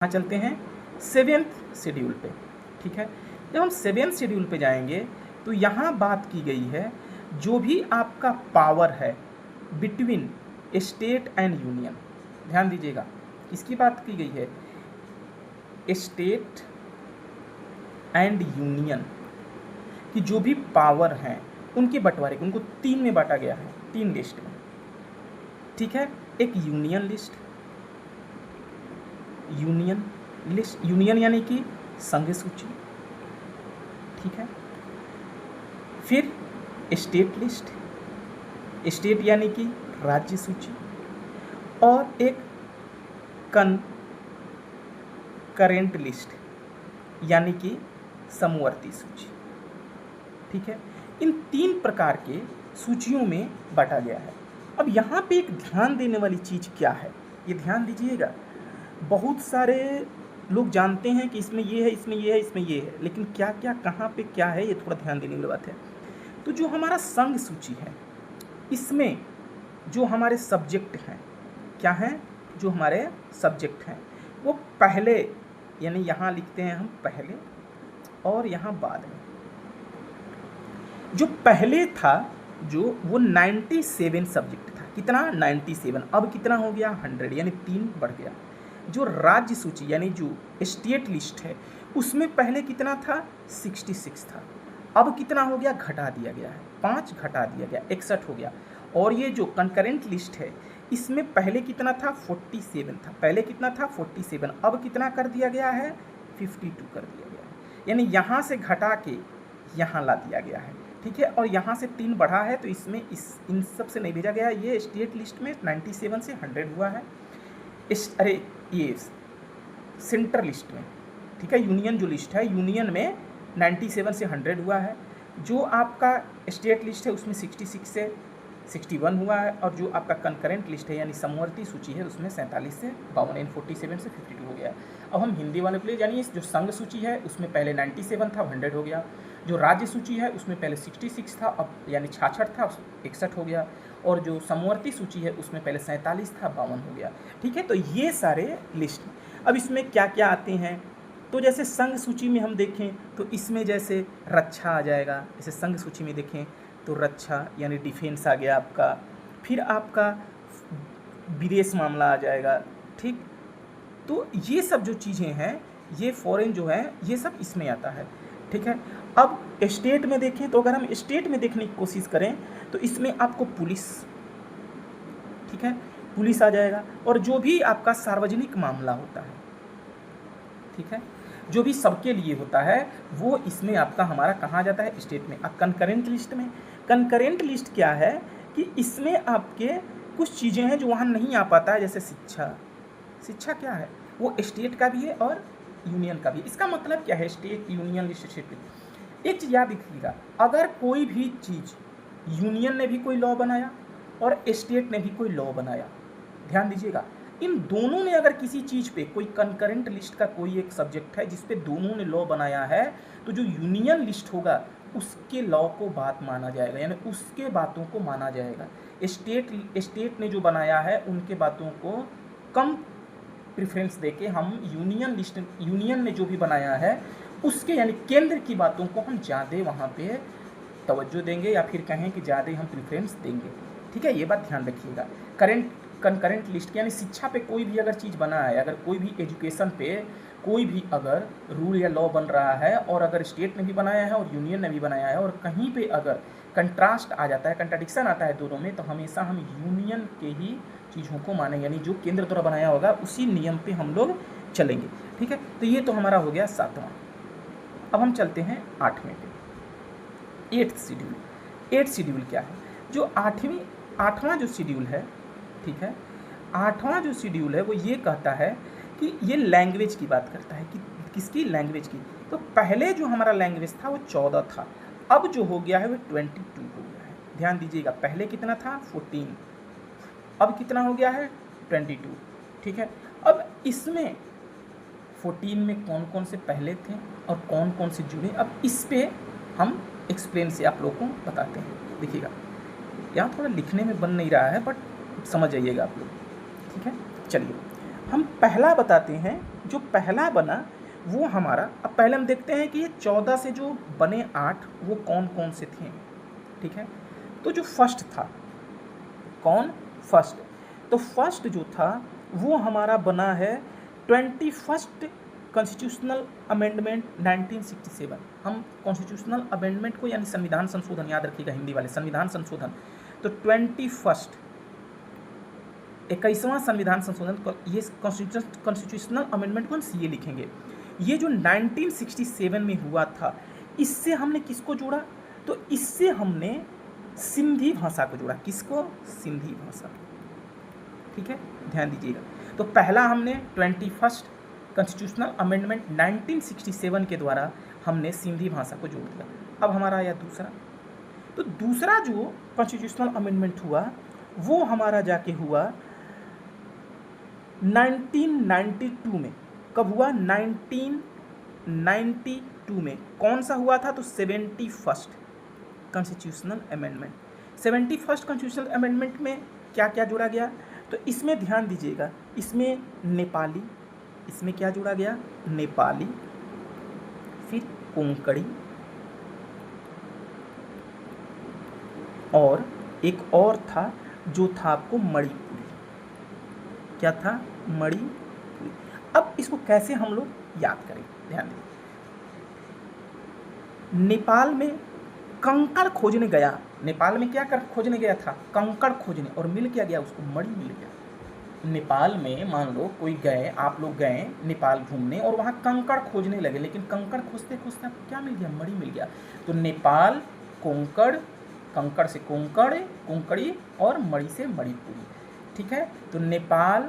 यहाँ चलते हैं 7th शेड्यूल पे। ठीक है, जब हम 7th शेड्यूल पे जाएंगे तो यहाँ बात की गई है जो भी आपका पावर है बिटवीन स्टेट एंड यूनियन। ध्यान दीजिएगा, किसकी बात की गई है? स्टेट एंड यूनियन की जो भी पावर हैं उनके बंटवारे, उनको 3 में बांटा गया है, 3 लिस्ट में। ठीक है, एक यूनियन लिस्ट, यूनियन यानी कि संघ सूची। ठीक है, फिर स्टेट लिस्ट, स्टेट यानी कि राज्य सूची, और एक करेंट लिस्ट यानी कि समवर्ती सूची। ठीक है, इन 3 प्रकार के सूचियों में बांटा गया है। अब यहाँ पे एक ध्यान देने वाली चीज़ क्या है, ये ध्यान दीजिएगा। बहुत सारे लोग जानते हैं कि इसमें ये है, इसमें ये है, इसमें ये है, लेकिन क्या क्या कहाँ पे क्या है, ये थोड़ा ध्यान देने वाली बात है। तो जो हमारा संघ सूची है, इसमें जो हमारे सब्जेक्ट हैं, क्या हैं? जो हमारे सब्जेक्ट हैं वो पहले, यानी यहाँ लिखते हैं हम पहले और यहाँ बाद में। जो पहले था जो वो 97 सब्जेक्ट था। कितना? 97। अब कितना हो गया? 100, यानी 3 बढ़ गया। जो राज्य सूची यानी जो स्टेट लिस्ट है उसमें पहले कितना था? 66 था। अब कितना हो गया? घटा दिया गया है, 5 घटा दिया गया, 61 हो गया। और ये जो कंकरेंट लिस्ट है इसमें पहले कितना था? 47 था। पहले कितना था? 47। अब कितना कर दिया गया है? 52 कर दिया गया है, यानी यहाँ से घटा के यहाँ ला दिया गया है। ठीक है, और यहाँ से 3 बढ़ा है तो इसमें इन सब से नहीं भेजा गया। ये स्टेट लिस्ट में 97 से 100 हुआ है। ये सेंटर लिस्ट में, ठीक है, यूनियन जो लिस्ट है, यूनियन में 97 से 100 हुआ है। जो आपका स्टेट लिस्ट है उसमें 66 से 61 हुआ है। और जो आपका कंकरेंट लिस्ट है यानी समवर्ती सूची है उसमें 47 से 52, यानी 47 से 52 हो गया है। अब हम हिंदी वाले प्ले, यानी जो संघ सूची है उसमें पहले 97 था, 100 हो गया। जो राज्य सूची है उसमें पहले 66 था, अब यानी 66 था, 61 हो गया। और जो समवर्ती सूची है उसमें पहले 47 था, 52 हो गया। ठीक है, तो ये सारे लिस्ट। अब इसमें क्या क्या आते हैं? तो जैसे संघ सूची में हम देखें तो इसमें जैसे रक्षा आ जाएगा। जैसे संघ सूची में देखें तो रक्षा यानी डिफेंस आ गया आपका। फिर आपका विदेश मामला आ जाएगा। ठीक, तो ये सब जो चीज़ें हैं, ये फॉरेन जो है, ये सब इसमें आता है। ठीक है, अब स्टेट में देखें तो अगर हम स्टेट में देखने की कोशिश करें तो इसमें आपको पुलिस, ठीक है, पुलिस आ जाएगा। और जो भी आपका सार्वजनिक मामला होता है, ठीक है, जो भी सबके लिए होता है वो इसमें आपका हमारा कहाँ जाता है? स्टेट में। अब कंकरेंट लिस्ट में, कंकरेंट लिस्ट क्या है कि इसमें आपके कुछ चीज़ें हैं जो वहाँ नहीं आ पाता है। जैसे शिक्षा, शिक्षा क्या है? वो स्टेट का भी है और यूनियन का भी। इसका मतलब क्या है? State, union, list, state. एक चीज़ याद रखिएगा, अगर कोई भी चीज़ यूनियन ने भी कोई लॉ बनाया और स्टेट ने भी कोई लॉ बनाया, ध्यान दीजिएगा, इन दोनों ने अगर किसी चीज़ पे, कोई कंकरेंट लिस्ट का कोई एक सब्जेक्ट है जिस पे दोनों ने लॉ बनाया है, तो जो यूनियन लिस्ट होगा उसके लॉ को बात माना जाएगा, यानी उसके बातों को माना जाएगा। स्टेट ने जो बनाया है उनके बातों को कम प्रेफरेंस देके हम यूनियन ने जो भी बनाया है उसके, यानी केंद्र की बातों को हम ज़्यादा वहाँ पे तवज्जो देंगे, या फिर कहें कि ज़्यादा हम प्रेफरेंस देंगे। ठीक है, ये बात ध्यान रखिएगा। कंकरेंट लिस्ट यानी शिक्षा पे कोई भी अगर चीज़ बना है, अगर कोई भी एजुकेशन पे कोई भी अगर रूल या लॉ बन रहा है, और अगर स्टेट ने भी बनाया है और यूनियन ने भी बनाया है, और कहीं पे अगर कंट्रास्ट आ जाता है, कंट्राडिक्शन आता है दोनों में, तो हमेशा हम यूनियन के ही चीज़ों को मानेंगे, यानी जो केंद्र द्वारा बनाया होगा उसी नियम पे हम लोग चलेंगे। ठीक है, तो ये तो हमारा हो गया 7वां। अब हम चलते हैं 8वें पे, 8th शेड्यूल। 8th शेड्यूल क्या है? जो 8वां जो शेड्यूल है, ठीक है, 8वां जो शेड्यूल है वो ये कहता है कि ये लैंग्वेज की बात करता है कि किसकी? लैंग्वेज की। तो पहले जो हमारा लैंग्वेज था वो 14 था, अब जो हो गया है वो 22 हो गया है। ध्यान दीजिएगा, पहले कितना था? 14, अब कितना हो गया है? 22। ठीक है, अब इसमें 14 में कौन कौन से पहले थे और कौन कौन से जुड़े, अब इस पे हम एक्सप्लेन से आप लोगों को बताते हैं। देखिएगा, यहाँ थोड़ा लिखने में बन नहीं रहा है, बट समझ जाइएगा आप लोग। ठीक है, चलिए हम पहला बताते हैं जो पहला बना वो हमारा, अब पहले हम देखते हैं कि ये 14 से जो बने 8 वो कौन कौन से थे, ठीक है। तो जो फर्स्ट था, कौन, फर्स्ट, तो फर्स्ट जो था वो हमारा बना है 21st कॉन्स्टिट्यूशनल अमेंडमेंट 1967। हम कॉन्स्टिट्यूशनल अमेंडमेंट को यानी संविधान संशोधन, याद रखिएगा हिंदी वाले, संविधान संशोधन, तो 21 21वां संविधान संशोधन, ये कॉन्स्टिट्यूशनल अमेंडमेंट को हम सीए लिखेंगे। ये जो 1967 में हुआ था, इससे हमने किसको जोड़ा, तो इससे हमने सिंधी भाषा को जोड़ा। किसको, सिंधी भाषा, ठीक है, ध्यान दीजिएगा। तो पहला हमने 21 कॉन्स्टिट्यूशनल अमेंडमेंट 1967 के द्वारा हमने सिंधी भाषा को जोड़ दिया। अब हमारा आया दूसरा, तो दूसरा जो कॉन्स्टिट्यूशनल अमेंडमेंट हुआ वो हमारा जाके हुआ 1992 में। कब हुआ, 1992 में। कौन सा हुआ था, तो 71st constitutional amendment. 71st constitutional amendment में क्या क्या जोड़ा गया, तो इसमें ध्यान दीजिएगा, इसमें नेपाली, इसमें क्या जोड़ा गया, नेपाली, फिर कोंकणी, और एक और था जो था आपको मणिपुरी। क्या था, मणिपुरी। अब इसको कैसे हम लोग याद करें, ध्यान दें। नेपाल में कंकड़ खोजने गया, नेपाल में क्या कर खोजने गया था, कंकड़ खोजने, और मिल क्या गया उसको, मणि मिल गया। नेपाल में मान लो कोई गए, आप लोग गए नेपाल घूमने और वहाँ कंकड़ खोजने लगे, लेकिन कंकड़ खोजते खोजते आपको क्या मिल गया, मणि मिल गया। तो नेपाल, कोंकड़, कंकड़ से कोंकड़, कोंकड़ी, और मणि से मणिपुरी, ठीक है। तो नेपाल,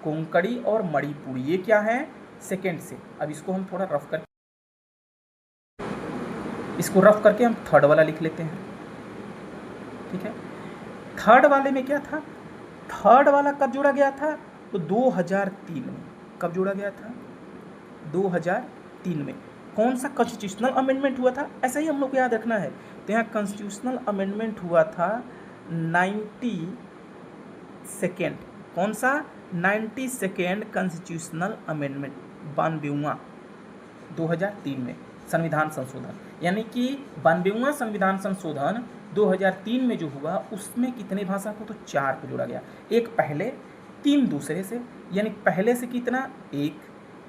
कोंकड़ी और मणिपुरी, ये क्या है, सेकेंड से। अब इसको हम थोड़ा रफ करके, इसको रफ करके हम थर्ड वाला लिख लेते हैं, ठीक है। थर्ड वाले में क्या था, थर्ड वाला कब जोड़ा गया था, तो 2003 में। कब जोड़ा गया था, 2003 में। कौन सा कॉन्स्टिट्यूशनल अमेंडमेंट हुआ था, ऐसा ही हम लोग को याद रखना है। तो यहाँ कॉन्स्टिट्यूशनल अमेंडमेंट हुआ था 92nd, कौन सा, 92nd कॉन्स्टिट्यूशनल अमेंडमेंट, 92वां, 2003 में संविधान संशोधन, यानी कि 92वां संविधान संशोधन 2003 में जो हुआ उसमें कितने भाषा को, तो 4 को जोड़ा गया। एक पहले, 3 दूसरे से, यानी पहले से कितना, 1,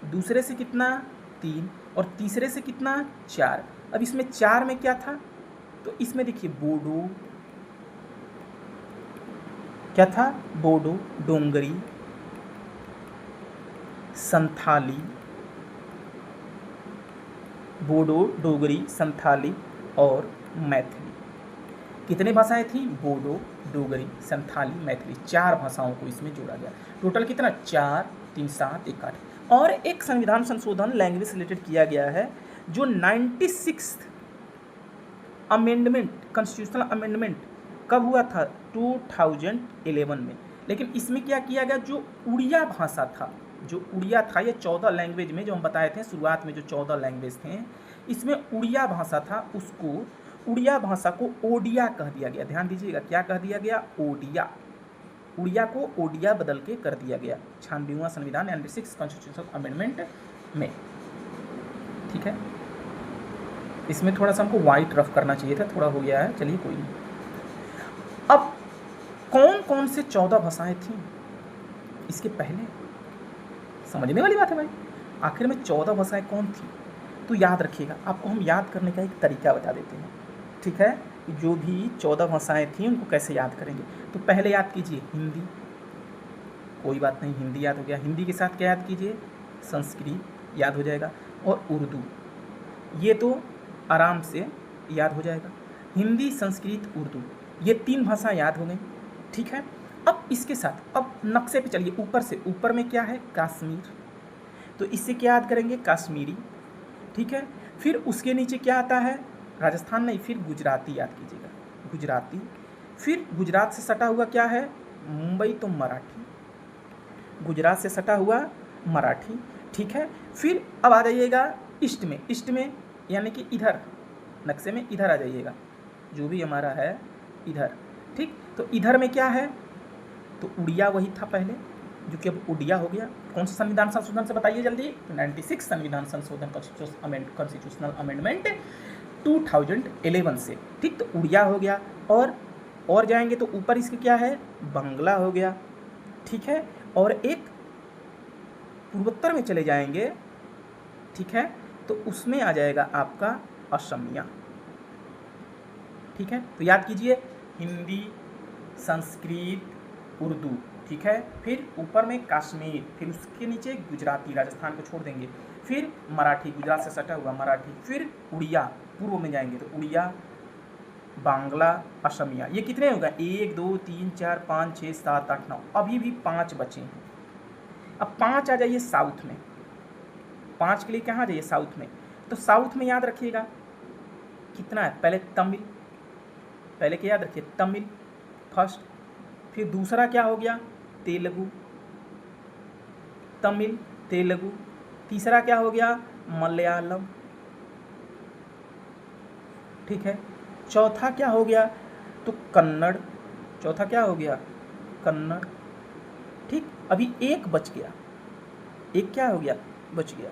दूसरे से कितना, 3, और तीसरे से कितना, 4। अब इसमें 4 में क्या था, तो इसमें देखिए बोडो, क्या था, बोडो, डोंगरी, संथाली, बोडो, डोगरी, संथाली और मैथिली। कितने भाषाएं थी, बोडो, डोगरी, संथाली, मैथिली, 4 भाषाओं को इसमें जोड़ा गया। टोटल कितना, 4, 3, 7, 1, 8। और एक संविधान संशोधन लैंग्वेज रिलेटेड किया गया है, जो 96th अमेंडमेंट, कॉन्स्टिट्यूशनल अमेंडमेंट कब हुआ था, 2011 में। लेकिन इसमें क्या किया गया, जो उड़िया भाषा था, जो उड़िया था, ये 14 लैंग्वेज में जो हम बताए थे शुरुआत में, जो 14 लैंग्वेज थे, इसमें उड़िया भाषा था, उसको, उड़िया भाषा को ओडिया कह दिया गया। ध्यान दीजिएगा, क्या कह दिया गया, ओडिया। उड़िया को ओडिया बदल के कर दिया गया 96वां संविधान 96 कॉन्स्टिट्यूशनल अमेंडमेंट में, ठीक है। इसमें थोड़ा सा हमको वाइट रफ करना चाहिए था, थोड़ा हो गया है, चलिए कोई नहीं। अब कौन कौन से 14 भाषाएं थीं इसके पहले, समझने वाली बात है भाई। आखिर में 14 भाषाएं कौन थी, तो याद रखिएगा, आपको हम याद करने का एक तरीका बता देते हैं, ठीक है। जो भी 14 भाषाएं थी उनको कैसे याद करेंगे, तो पहले याद कीजिए हिंदी, कोई बात नहीं, हिंदी याद हो गया। हिंदी के साथ क्या याद कीजिए, संस्कृत याद हो जाएगा, और उर्दू, ये तो आराम से याद हो जाएगा। हिंदी, संस्कृत, उर्दू, ये 3 भाषा याद हो गई, ठीक है। अब इसके साथ अब नक्शे पे चलिए, ऊपर से, ऊपर में क्या है, कश्मीर, तो इससे क्या याद करेंगे, कश्मीरी, ठीक है। फिर उसके नीचे क्या आता है, राजस्थान नहीं, फिर गुजराती याद कीजिएगा, गुजराती। फिर गुजरात से सटा हुआ क्या है, मुंबई, तो मराठी, गुजरात से सटा हुआ मराठी, ठीक है। फिर अब आ जाइएगा ईस्ट में, ईस्ट में यानी कि इधर नक्शे में इधर आ जाइएगा, जो भी हमारा है इधर, ठीक। तो इधर में क्या है, तो उड़िया वही था पहले, जो कि अब उड़िया हो गया। कौन सा संविधान संशोधन से बताइए जल्दी? 96 संविधान संशोधन कॉन्स्टिट्यूशनल अमेंडमेंट 2011 से, ठीक। तो उड़िया हो गया, और जाएंगे तो ऊपर इसके क्या है, बंगला हो गया, ठीक है। और एक पूर्वोत्तर में चले जाएंगे, ठीक है, तो उसमें आ जाएगा आपका असमिया, ठीक है। तो याद कीजिए, हिंदी, संस्कृत, उर्दू, ठीक है। फिर ऊपर में कश्मीर, फिर उसके नीचे गुजराती, राजस्थान को छोड़ देंगे, फिर मराठी, गुजरात से सटा हुआ मराठी, फिर उड़िया, पूर्व में जाएंगे तो उड़िया, बांग्ला, असमिया। ये कितने होगा? 1 2 3 4 5 6 7 8 9, अभी भी 5 बचे हैं। अब 5 आ जाइए साउथ में, 5 के लिए कहाँ जाइए? साउथ में। तो साउथ में याद रखिएगा कितना है, पहले तमिल, पहले क्या याद रखिए, तमिल फर्स्ट, फिर दूसरा क्या हो गया, तेलुगु, तमिल तेलुगु, तीसरा क्या हो गया, मलयालम, ठीक है। चौथा क्या हो गया, तो कन्नड़, चौथा क्या हो गया, कन्नड़, ठीक। अभी एक बच गया, एक क्या हो गया, बच गया,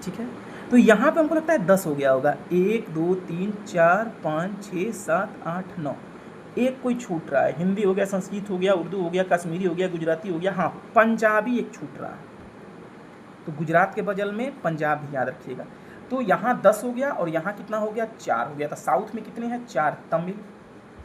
ठीक है। तो यहाँ पे हमको लगता है 10 हो गया होगा, 1 2 3 4 5 6 7 8 9, एक कोई छूट रहा है, हिंदी हो गया, संस्कृत हो गया, उर्दू हो गया, कश्मीरी हो गया, गुजराती हो गया, हाँ पंजाबी एक छूट रहा है, तो गुजरात के बगल में पंजाब भी याद रखिएगा। तो यहाँ 10 हो गया, और यहाँ कितना हो गया, 4 हो गया। तो साउथ में कितने हैं, 4, तमिल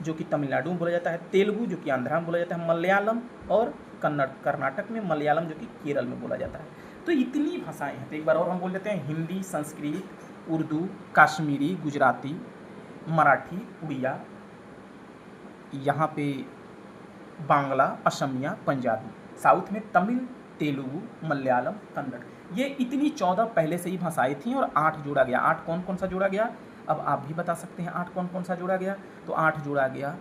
जो कि तमिलनाडु में बोला जाता है, तेलुगु जो कि आंध्रा में बोला जाता है, मलयालम और कन्नड़ कर्नाटक में, मलयालम जो कि केरल में बोला जाता है। तो इतनी भाषाएं हैं। तो एक बार और हम बोल देते हैं, हिंदी, संस्कृत, उर्दू, कश्मीरी, गुजराती, मराठी, उड़िया, यहाँ पे बांग्ला, असमिया, पंजाबी, साउथ में तमिल, तेलुगु, मलयालम, कन्नड़। ये इतनी 14 पहले से ही भाषाएं थीं, और 8 जोड़ा गया। 8 कौन कौन सा जोड़ा गया, अब आप भी बता सकते हैं 8 कौन कौन सा जोड़ा गया। तो 8 जोड़ा गया,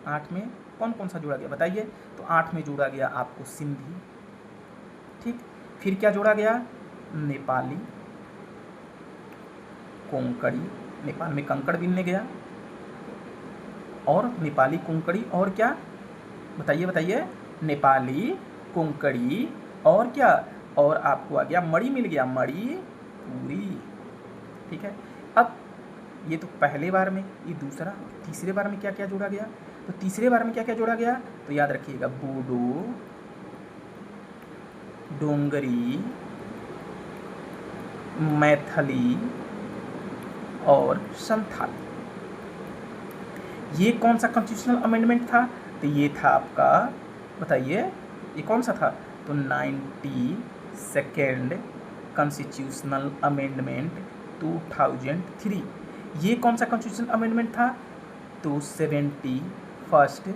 8 में कौन कौन सा जोड़ा गया बताइए। तो 8 में जोड़ा गया आपको सिंधी, ठीक। फिर क्या जोड़ा गया, नेपाली, कोंकणी, नेपाल में कंकड़ बिनने गया, और नेपाली, कोंकणी, और क्या बताइए बताइए, नेपाली, कोंकणी, और क्या, और आपको आ गया मणि, मिल गया मणिपुरी, ठीक है। अब ये तो पहले बार में, ये दूसरा, तीसरे बार में क्या क्या जोड़ा गया, तो तीसरे बार में क्या क्या जोड़ा गया, तो याद रखिएगा, बोडो, डोंगरी, मैथिली और संथाली। ये कौन सा कॉन्स्टिट्यूशनल अमेंडमेंट था, तो ये था आपका, बताइए ये कौन सा था, तो 92nd कॉन्स्टिट्यूशनल अमेंडमेंट 2003। ये कौन सा कॉन्स्टिट्यूशनल अमेंडमेंट था, तो 71st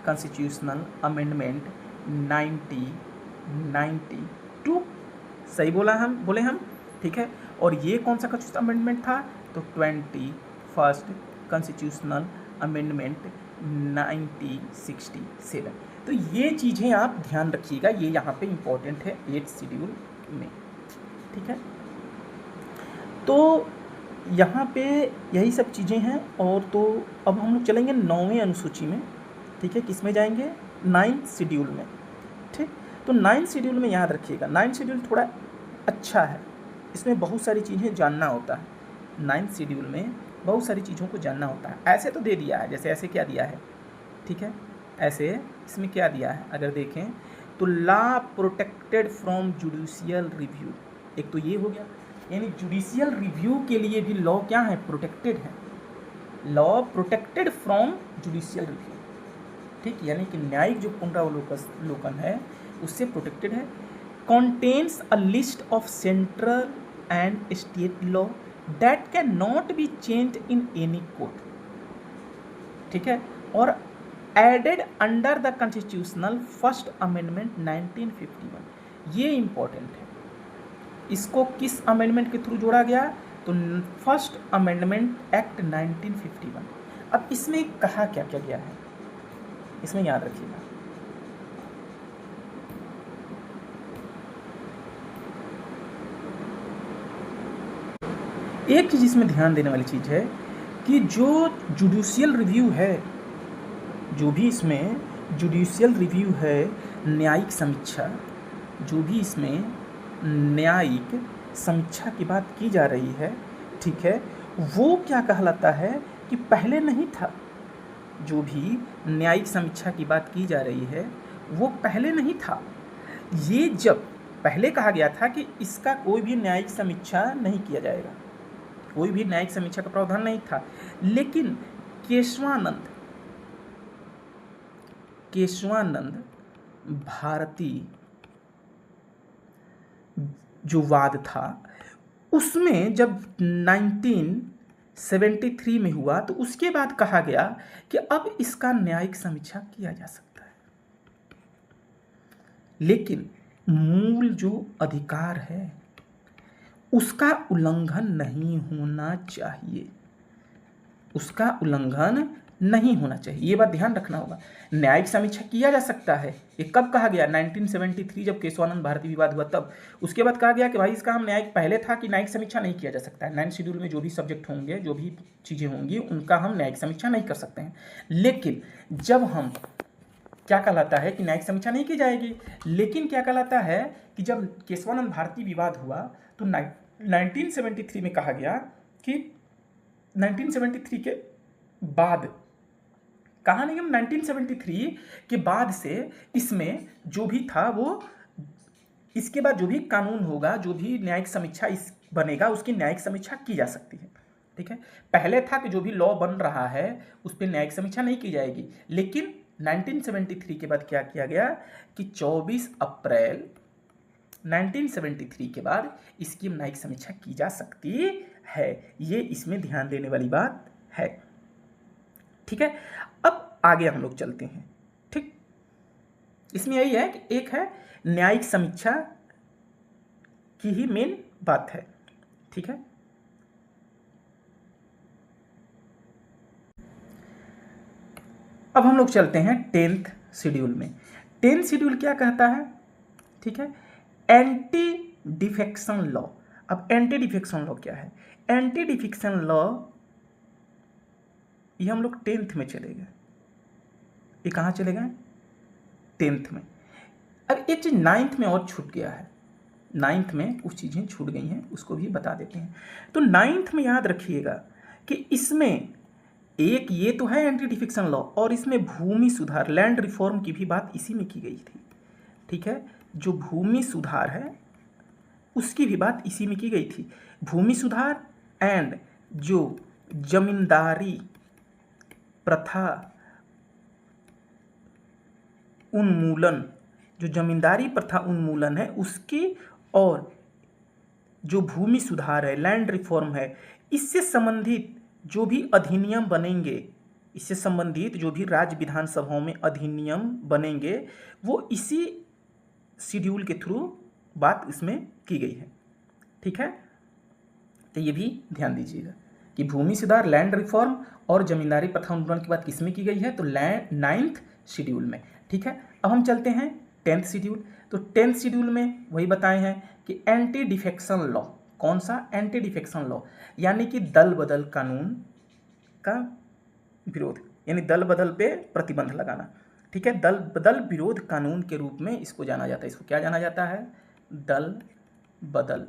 कॉन्स्टिट्यूशनल अमेंडमेंट 1992, सही बोला हम, बोले हम, ठीक है। और ये कौन सा कॉन्स्टिट्यूशनल अमेंडमेंट था, तो 21st कॉन्स्टिट्यूशनल अमेंडमेंट 1967। तो ये चीज़ें आप ध्यान रखिएगा, ये यहाँ पे इम्पोर्टेंट है 8th शेड्यूल में, ठीक है। तो यहाँ पे यही सब चीज़ें हैं। और तो अब हम लोग चलेंगे 9वीं अनुसूची में, ठीक है। किस में जाएंगे, 9th शेड्यूल में, ठीक। तो 9th शेड्यूल में याद रखिएगा, 9th शेड्यूल थोड़ा अच्छा है, इसमें बहुत सारी चीज़ें जानना होता है। 9th शेड्यूल में बहुत सारी चीज़ों को जानना होता है। ऐसे तो दे दिया है, जैसे ऐसे क्या दिया है, ठीक है, ऐसे इसमें क्या दिया है अगर देखें तो, law protected from judicial review, एक तो ये हो गया, यानी जुडिशियल रिव्यू के लिए भी लॉ क्या है, प्रोटेक्टेड है, law protected from judicial review, ठीक, यानी कि न्यायिक जो पुनरावलोकन है उससे प्रोटेक्टेड है। contains a list of central and state law that cannot be changed in any court, ठीक है। और added under the constitutional first amendment 1951, ये इंपॉर्टेंट है। इसको किस अमेंडमेंट के थ्रू जोड़ा गया, तो फर्स्ट अमेंडमेंट एक्ट 1951। अब इसमें कहा क्या क्या गया है, इसमें याद रखिएगा, एक चीज़ इसमें ध्यान देने वाली चीज़ है कि जो जुडिशियल रिव्यू है, जो भी इसमें जुडिशियल रिव्यू है न्यायिक समीक्षा, जो भी इसमें न्यायिक समीक्षा की बात की जा रही है, ठीक है, वो क्या कहलाता है कि पहले नहीं था। जो भी न्यायिक समीक्षा की बात की जा रही है वो पहले नहीं था। ये जब पहले कहा गया था कि इसका कोई भी न्यायिक समीक्षा नहीं किया जाएगा, कोई भी न्यायिक समीक्षा का प्रावधान नहीं था, लेकिन केशवानंद भारती जो वाद था उसमें जब 1973 में हुआ तो उसके बाद कहा गया कि अब इसका न्यायिक समीक्षा किया जा सकता है, लेकिन मूल जो अधिकार है उसका उल्लंघन नहीं होना चाहिए, उसका उल्लंघन नहीं होना चाहिए। ये बात ध्यान रखना होगा। न्यायिक समीक्षा किया जा सकता है, ये कब कहा गया? 1973 जब केशवानंद भारती विवाद हुआ तब। उसके बाद कहा गया कि भाई इसका हम न्यायिक, पहले था कि न्यायिक समीक्षा नहीं किया जा सकता है, 9 शेड्यूल में जो भी सब्जेक्ट होंगे, जो भी चीज़ें होंगी उनका हम न्यायिक समीक्षा नहीं कर सकते हैं। लेकिन जब हम क्या कहलाता है कि न्यायिक समीक्षा नहीं की जाएगी, लेकिन क्या कहलाता है कि जब केशवानंद भारती विवाद हुआ तो 1973 में कहा गया कि 1973 के बाद, कहा नहीं, हम 1973 के बाद से इसमें जो भी था वो, इसके बाद जो भी कानून होगा, जो भी न्यायिक समीक्षा इस बनेगा उसकी न्यायिक समीक्षा की जा सकती है, ठीक है। पहले था कि जो भी लॉ बन रहा है उस पर न्यायिक समीक्षा नहीं की जाएगी, लेकिन 1973 के बाद क्या किया गया कि 24 अप्रैल 1973 के बाद इसकी न्यायिक समीक्षा की जा सकती है। ये इसमें ध्यान देने वाली बात है, ठीक है। अब आगे हम लोग चलते हैं, ठीक। इसमें यही है कि एक है न्यायिक समीक्षा की ही मेन बात है, ठीक है। अब हम लोग चलते हैं 10th शेड्यूल में। 10th शेड्यूल क्या कहता है, ठीक है, एंटी डिफेक्शन लॉ। अब एंटी डिफेक्शन लॉ क्या है? एंटी डिफेक्शन लॉ ये हम लोग 10th में चले गए, ये कहाँ चले गए? 10th में। अब एक चीज़ 9th में और छूट गया है, 9th में कुछ चीज़ें छूट गई हैं, उसको भी बता देते हैं। तो 9th में याद रखिएगा कि इसमें एक ये तो है एंटी डिफेक्शन लॉ, और इसमें भूमि सुधार, लैंड रिफॉर्म की भी बात इसी में की गई थी, ठीक है। जो भूमि सुधार है उसकी भी बात इसी में की गई थी। भूमि सुधार एंड जो जमींदारी प्रथा उन्मूलन, जो जमींदारी प्रथा उन्मूलन है उसकी, और जो भूमि सुधार है, लैंड रिफॉर्म है, इससे संबंधित जो भी अधिनियम बनेंगे, इससे संबंधित जो भी राज्य विधानसभाओं में अधिनियम बनेंगे वो इसी शेड्यूल के थ्रू बात इसमें की गई है, ठीक है। तो ये भी ध्यान दीजिएगा कि भूमि सुधार, लैंड रिफॉर्म और जमींदारी प्रथा उन्मूलन की बात किसमें की गई है? तो 9th शेड्यूल में, ठीक है। अब हम चलते हैं 10th शेड्यूल। तो 10th शेड्यूल में वही बताए हैं कि एंटी डिफेक्शन लॉ, कौन सा? एंटी डिफेक्शन लॉ, यानी कि दल बदल कानून का विरोध, यानी दल बदल पे प्रतिबंध लगाना, ठीक है। दल बदल विरोध कानून के रूप में इसको जाना जाता है। इसको क्या जाना जाता है? दल बदल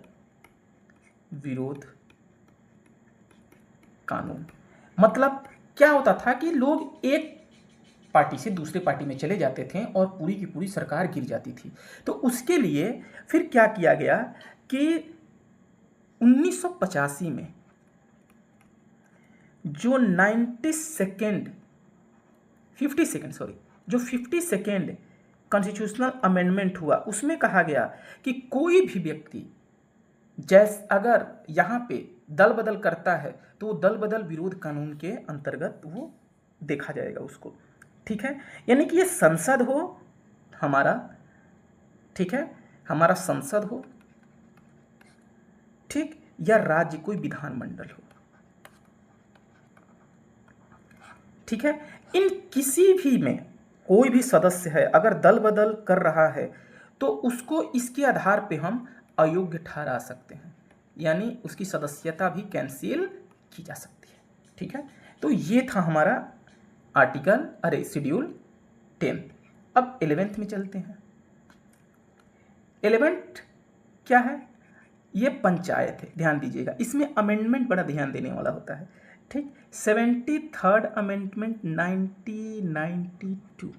विरोध कानून। मतलब क्या होता था कि लोग एक पार्टी से दूसरे पार्टी में चले जाते थे और पूरी की पूरी सरकार गिर जाती थी। तो उसके लिए फिर क्या किया गया कि 1985 में जो 52nd कॉन्स्टिट्यूशनल अमेंडमेंट हुआ उसमें कहा गया कि कोई भी व्यक्ति अगर यहाँ पे दल बदल करता है तो दल बदल विरोध कानून के अंतर्गत वो देखा जाएगा उसको, ठीक है। यानी कि ये संसद हो हमारा, ठीक है, हमारा संसद हो, ठीक, या राज्य कोई विधानमंडल हो, ठीक है। इन किसी भी में कोई भी सदस्य है अगर दल बदल कर रहा है तो उसको इसके आधार पे हम अयोग्य ठहरा सकते हैं, यानी उसकी सदस्यता भी कैंसिल की जा सकती है, ठीक है। तो ये था हमारा शेड्यूल 10th। अब 11th में चलते हैं। 11th क्या है? ये पंचायत है, ध्यान दीजिएगा। इसमें अमेंडमेंट बड़ा ध्यान देने वाला होता है, ठीक। 73rd amendment 1992,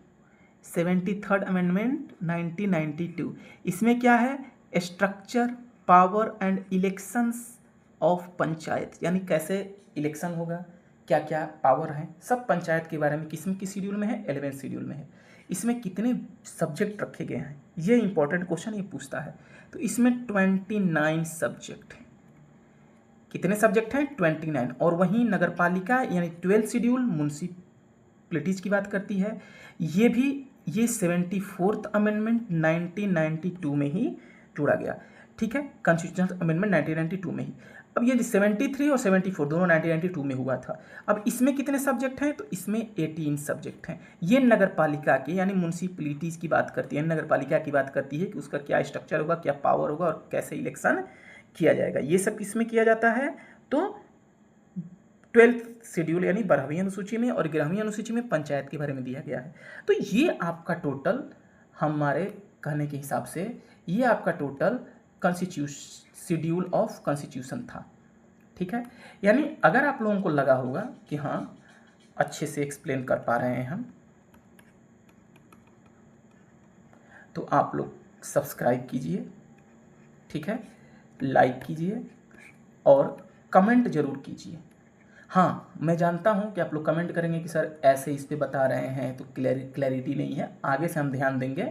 73rd amendment 1992। इसमें क्या है? Structure, power and elections of panchayat, यानी कैसे इलेक्शन होगा, क्या क्या पावर हैं, सब पंचायत के बारे में। किसमें, किस शेड्यूल में है? 11th शेड्यूल में है। इसमें कितने सब्जेक्ट रखे गए हैं, ये इंपॉर्टेंट क्वेश्चन ये पूछता है। तो इसमें 29 सब्जेक्ट हैं। कितने सब्जेक्ट हैं? 29। और वहीं नगर पालिका यानी 12th शेड्यूल म्यूनसिपलिटीज़ की बात करती है। ये भी, ये 74th अमेंडमेंट 1992 में ही जोड़ा गया, ठीक है, कॉन्स्टिट्यूशनल अमेंडमेंट 1992 में ही। अब ये 73 और 74 दोनों 1992 में हुआ था। अब इसमें कितने सब्जेक्ट हैं? तो इसमें 18 सब्जेक्ट हैं। ये नगर पालिका के यानी म्यूनसिपलिटीज़ की बात करती है, नगर पालिका की बात करती है कि उसका क्या स्ट्रक्चर होगा, क्या पावर होगा और कैसे इलेक्शन किया जाएगा, ये सब किसमें किया जाता है? तो 12th शेड्यूल यानी 12वीं अनुसूची में और 11वीं अनुसूची में पंचायत के बारे में दिया गया है। तो ये आपका टोटल, हमारे कहने के हिसाब से ये आपका टोटल शेड्यूल ऑफ कॉन्स्टिट्यूशन था, ठीक है। यानी अगर आप लोगों को लगा होगा कि हाँ अच्छे से एक्सप्लेन कर पा रहे हैं हम, तो आप लोग सब्सक्राइब कीजिए, ठीक है, लाइक कीजिए और कमेंट ज़रूर कीजिए। हाँ, मैं जानता हूँ कि आप लोग कमेंट करेंगे कि सर ऐसे इस पे बता रहे हैं तो क्लैरिटी नहीं है। आगे से हम ध्यान देंगे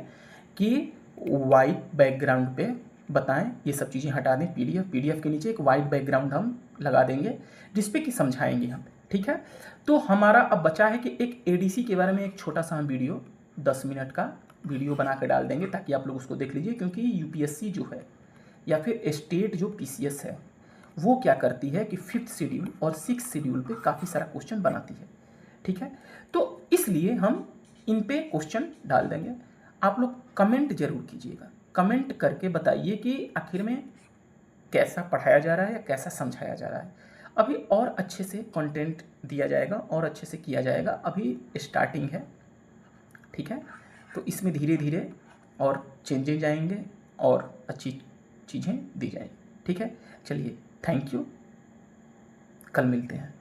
कि वाइट बैकग्राउंड पे बताएं, ये सब चीज़ें हटा दें। पीडीएफ के नीचे एक वाइट बैकग्राउंड हम लगा देंगे जिस पे कि समझाएंगे हम, ठीक है। तो हमारा अब बचा है कि एक एडीसी के बारे में एक छोटा सा हम वीडियो 10 मिनट का वीडियो बना के डाल देंगे ताकि आप लोग उसको देख लीजिए, क्योंकि यूपीएससी जो है या फिर स्टेट जो पीसीएस है वो क्या करती है कि 5th शेड्यूल और 6th शेड्यूल पे काफ़ी सारा क्वेश्चन बनाती है, ठीक है। तो इसलिए हम इन पे क्वेश्चन डाल देंगे। आप लोग कमेंट जरूर कीजिएगा, कमेंट करके बताइए कि आखिर में कैसा पढ़ाया जा रहा है या कैसा समझाया जा रहा है। अभी और अच्छे से कंटेंट दिया जाएगा और अच्छे से किया जाएगा, अभी स्टार्टिंग है, ठीक है। तो इसमें धीरे धीरे और चेंजेज आएंगे और अच्छी चीज़ें दी जाएंगी, ठीक है। चलिए, थैंक यू, कल मिलते हैं।